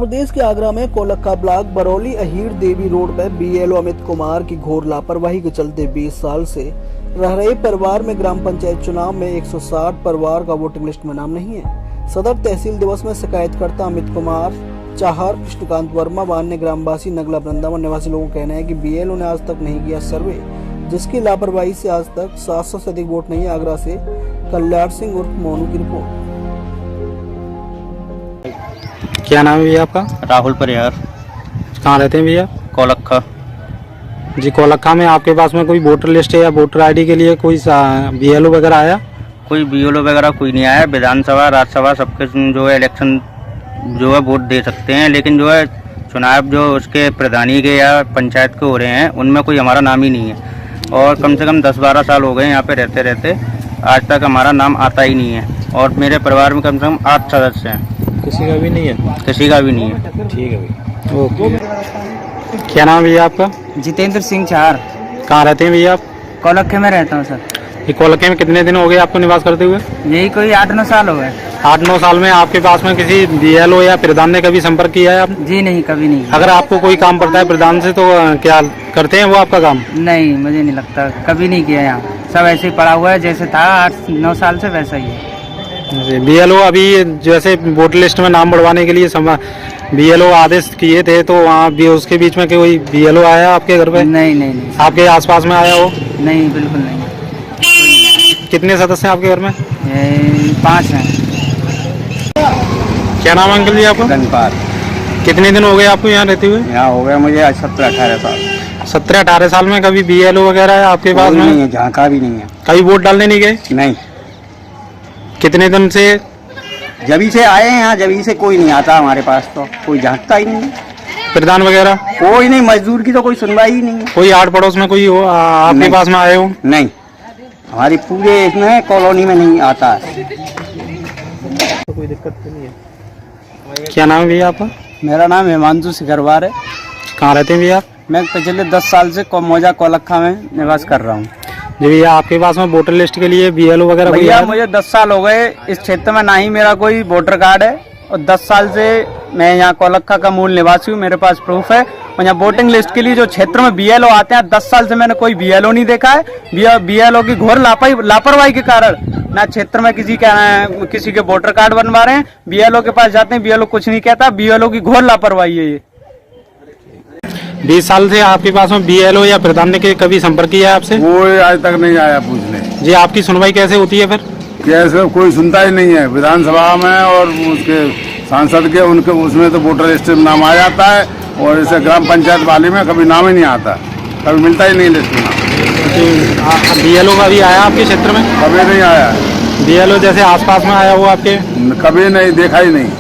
प्रदेश के आगरा में कोलक्का ब्लॉक बरौली अहीर देवी रोड पर बीएलओ अमित कुमार की घोर लापरवाही के चलते 20 साल से रह रहे परिवार में ग्राम पंचायत चुनाव में 160 परिवार का वोटिंग लिस्ट में नाम नहीं है। सदर तहसील दिवस में शिकायतकर्ता अमित कुमार, चाहर, कृष्णकांत वर्मा, वान्य ग्रामवासी नगला वृंदावन निवासी लोगों का कहना है कि बीएलओ ने आज तक नहीं किया सर्वे, जिसकी लापरवाही से आज तक 700 से अधिक वोट नहीं है। आगरा से कल्याण सिंह उर्फ मोनू की रिपोर्ट। क्या नाम है भैया आपका? राहुल परिहार। कहाँ रहते हैं भैया? कोलक्का जी। कोलक्का में आपके पास में कोई वोटर लिस्ट है या वोटर आईडी के लिए कोई बीएलओ वगैरह आया? कोई बीएलओ वगैरह कोई नहीं आया। विधानसभा, राज्यसभा सबके जो है इलेक्शन जो है वोट दे सकते हैं, लेकिन जो है चुनाव जो उसके प्रधानी के या पंचायत के हो रहे हैं उनमें कोई हमारा नाम ही नहीं है। और कम से कम 10-12 साल हो गए यहाँ पे रहते रहते, आज तक हमारा नाम आता ही नहीं है। और मेरे परिवार में कम से कम 8 सदस्य हैं। किसी का भी नहीं है? किसी का भी नहीं है। ठीक है भैया, ओके। क्या नाम है भैया आपका? जितेंद्र सिंह चार। कहाँ रहते हैं भैया आप? कोलक्के में रहता हूँ सर। ये कोलक्के में कितने दिन हो गए आपको निवास करते हुए? यही कोई 8-9 साल हो गए। 8-9 साल में आपके पास में किसी बीएलओ या प्रधान ने कभी संपर्क किया है आपने? जी नहीं, कभी नहीं। अगर आपको कोई काम पड़ता है प्रधान से तो क्या करते हैं वो आपका काम? नहीं, मुझे नहीं लगता, कभी नहीं किया। यहाँ सब ऐसे ही पड़ा हुआ है, जैसे था 8-9 साल से वैसा ही है। बीएलओ अभी जैसे वोटर लिस्ट में नाम बढ़वाने के लिए बीएलओ आदेश किए थे, तो वहाँ भी उसके बीच में कोई बीएलओ आया आपके घर पे? नहीं नहीं नहीं। आपके आसपास में आया हो? नहीं, बिल्कुल नहीं। कितने सदस्य हैं आपके घर में? 5 हैं। क्या नाम अंकल जी आपका? धनपाल। कितने दिन हो गए आपको यहाँ रहते हुए? यहाँ हो गया मुझे 17-18 साल। 17-18 साल में कभी बीएलओ वगैरह आपके पास में? नहीं है, जहाँ का भी नहीं है। कभी वोट डालने नहीं गए? नहीं। कितने दिन से? जभी से आए हैं यहाँ, जभी से कोई नहीं आता हमारे पास, तो कोई झांकता ही नहीं है। प्रधान वगैरह कोई नहीं, मजदूर की तो कोई सुनवाई ही नहीं है। कोई आड़ पड़ोस में कोई हो आपके पास में आए हो? नहीं, हमारी पूरे इसमें कॉलोनी में नहीं आता है। तो कोई दिक्कत तो नहीं है। क्या नाम है भैया आपका? मेरा नाम हिमांशु सिकरवार है। कहाँ रहते हैं भैया? मैं पिछले 10 साल से मौजा कोलक्का में निवास कर रहा हूँ। जी भैया, आपके पास में वोटर लिस्ट के लिए बीएलओ वगैरह कोई भैया है? मुझे 10 साल हो गए इस क्षेत्र में, ना ही मेरा कोई वोटर कार्ड है, और 10 साल से मैं यहाँ कोलक्का का मूल निवासी हूँ। मेरे पास प्रूफ है। और यहाँ वोटिंग लिस्ट के लिए जो क्षेत्र में बीएलओ आते हैं, 10 साल से मैंने कोई बीएलओ नहीं देखा है। बीएलओ की घोर लापरवाही के कारण ना क्षेत्र में किसी के वोटर कार्ड बनवा रहे हैं। बीएलओ के पास जाते हैं, बीएलओ कुछ नहीं कहता। बीएलओ की घोर लापरवाही है ये। 20 साल से आपके पास में बीएलओ या प्रधान ने कभी संपर्क किया है आपसे? कोई आज तक नहीं आया पूछने। जी, आपकी सुनवाई कैसे होती है फिर? कैसे? कोई सुनता ही नहीं है। विधानसभा में और उसके सांसद के उनके उसमें तो वोटर लिस्ट में नाम आ जाता है, और इसे ग्राम पंचायत वाले में कभी नाम ही नहीं आता, कभी मिलता ही नहीं लिस्ट में नाम। बीएलओ का भी आया आपके क्षेत्र में? कभी नहीं आया। बीएलओ जैसे आसपास में आया वो आपके? कभी नहीं देखा ही नहीं।